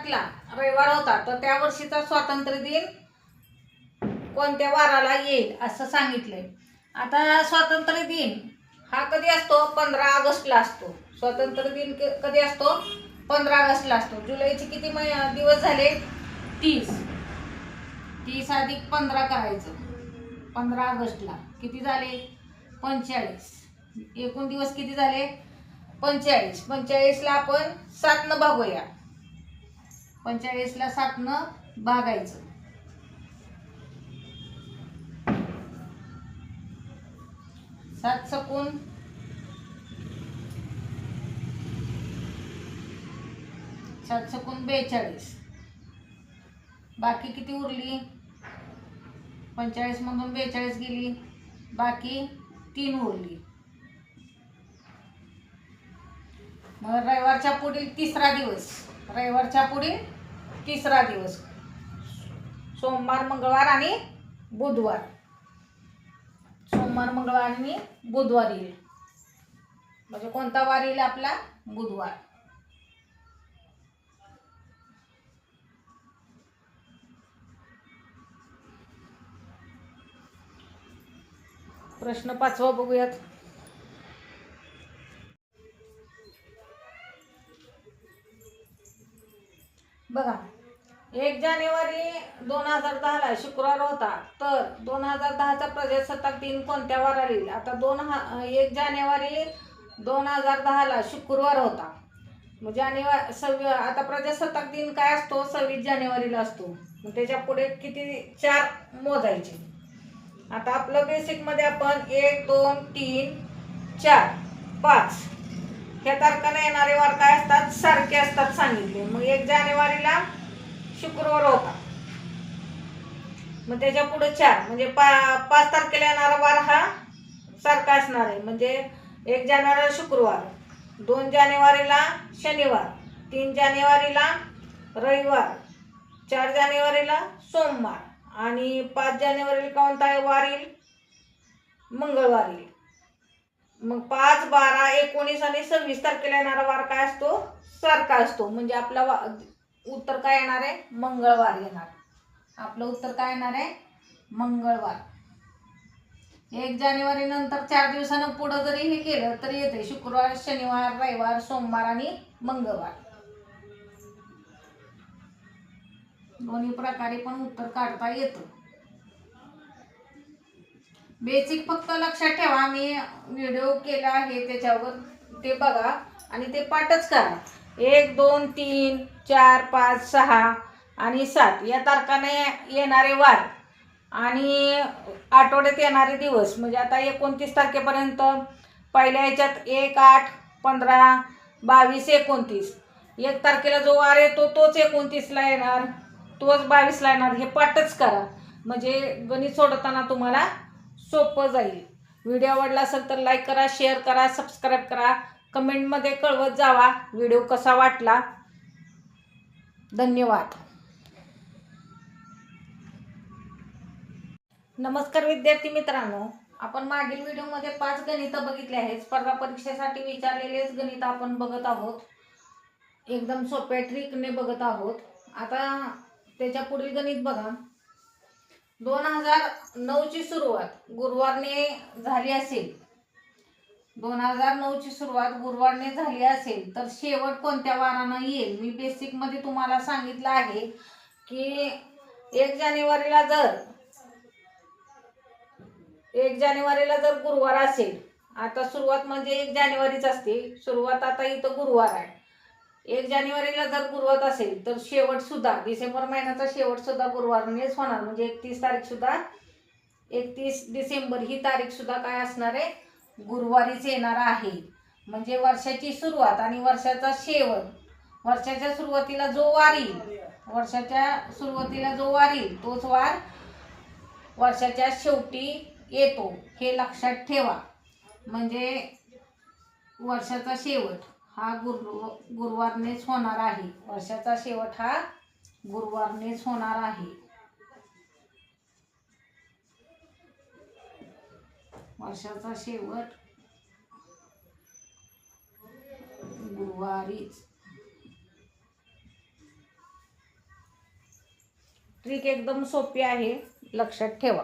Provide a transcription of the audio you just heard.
2007ला रविवार होता, तर त्या वर्षीचा स्वातंत्र्य दिन कोणत्या वाराला येईल असं सांगितलंय. आता स्वातंत्र्य दिन हा कधी असतो? 15 ऑगस्टला असतो. स्वातंत्र्य दिन कधी असतो? 15 ऑगस्टला असतो. जुलैचे किती दिवस झाले? 30. 30 अधिक 15 करायचं. 15 ऑगस्टला किती झाले? 45. एकूण दिवस किती झाले? 45. 45ला आपण 7 भागूया. 45ला 7 भागायचं. 7 सकून 42. बाकी किती उरली? 45 मधून 42 गेली, बाकी 3 उरली. मग रविवारच्या पुढील तिसरा दिवस, रविवारच्या पुढील तिसरा दिवस सोमवार, मंगळवार आणि बुधवार. सोमवार, मंगळवार आणि बुधवार येईल. म्हणजे कोणता वार येईल आपला? बुधवार. प्रश्न 5वा बघूयात. बघा, 1 जानेवारी 2010ला शुक्रवार होता, तर 2010चा प्रजासत्ताक दिन कोणत्या वाराला येईल? आता 1 जानेवारी 2010ला शुक्रवार होता. मग आता प्रजासत्ताक दिन काय असतो? 26 जानेवारीला असतो. मग त्याच्या पुढे किती? 4 मोजायचे. आता आपलं बेसिकमध्ये आपण 1, 2, 3, 4, 5 ह्या तारखांना येणारे वार काय असतात? सारखे असतात सांगितले. मग 1 जानेवारीला शुक्रवार होता, मग त्याच्या पुढे 4 म्हणजे 5 तारखेला येणारा वार हा सारखा असणार आहे. म्हणजे 1 जानेवारीला शुक्रवार, 2 जानेवारीला शनिवार, 3 जानेवारीला रविवार, 4 जानेवारीला सोमवार आणि 5 जानेवारीला कोणता वार येईल? मंगळवार येईल. मग 5, 12, 19 आणि 26 तारखेला येणारा वार काय असतो? सारखा असतो. म्हणजे आपला उत्तर काय येणार आहे? मंगळवार येणार. आपलं उत्तर काय येणार आहे? मंगळवार. 1 जानेवारी नंतर 4 दिवसानं पुढं जरी हे केलं तरी येते शुक्रवार, शनिवार, रविवार, सोमवार आणि मंगळवार. दोन्ही प्रकारे पण उत्तर काढता येतं. बेसिक फक्त लक्षात ठेवा, मी व्हिडिओ केला आहे त्याच्यावर, ते बघा आणि ते पाठच करा. 1, 2, 3, 4, 5, 6 आणि 7 या तारखाने येणारे वार आणि आठवड्यात येणारे दिवस. म्हणजे आता 29 तारखेपर्यंत पहिल्या ह्याच्यात 1, 8, 15, 22, 29. 1 तारखेला जो वार येतो तोच 29ला येणार, तोच 22ला येणार. हे पाठच करा म्हणजे गणित सोडवताना तुम्हाला सोपं जाईल. व्हिडिओ आवडला असेल तर लाईक करा, शेअर करा, सबस्क्राईब करा. कमेंटमध्ये कळवत जावा व्हिडिओ कसा वाटला. धन्यवाद. नमस्कार विद्यार्थी मित्रांनो, आपण मागील व्हिडिओमध्ये 5 गणित बघितले आहेत. स्पर्धा परीक्षेसाठी विचारलेलेच गणित आपण बघत आहोत. एकदम सोप्या ट्रिकने बघत आहोत. आता त्याच्या पुढील गणित बघा. 2009ची सुरुवात गुरुवारने झाली असेल, 2009ची सुरुवात गुरुवारने झाली असेल तर शेवट कोणत्या वारानं येईल? मी बेसिकमध्ये तुम्हाला सांगितलं आहे की 1 जानेवारीला जर गुरुवार असेल, आता सुरुवात म्हणजे 1 जानेवारीच असते, सुरुवात आता इथं गुरुवार आहे. 1 जानेवारीला जर गुरुवार असेल तर शेवट सुद्धा डिसेंबर महिन्याचा शेवट सुद्धा गुरुवारनेच होणार. म्हणजे 31 तारीख सुद्धा 31 डिसेंबर ही तारीख सुद्धा काय असणार आहे? गुरुवारीच येणार आहे. म्हणजे वर्षाची सुरुवात आणि वर्षाचा शेवट, वर्षाच्या सुरुवातीला जो वार येईल तोच वार वर्षाच्या शेवटी येतो, हे लक्षात ठेवा. म्हणजे वर्षाचा शेवट हा गुरुवारनेच होणार आहे. वर्षाचा शेवट हा गुरुवारनेच होणार आहे. वर्षाचा शेवट गुरुवारीच. ट्रिक एकदम सोपी आहे, लक्षात ठेवा.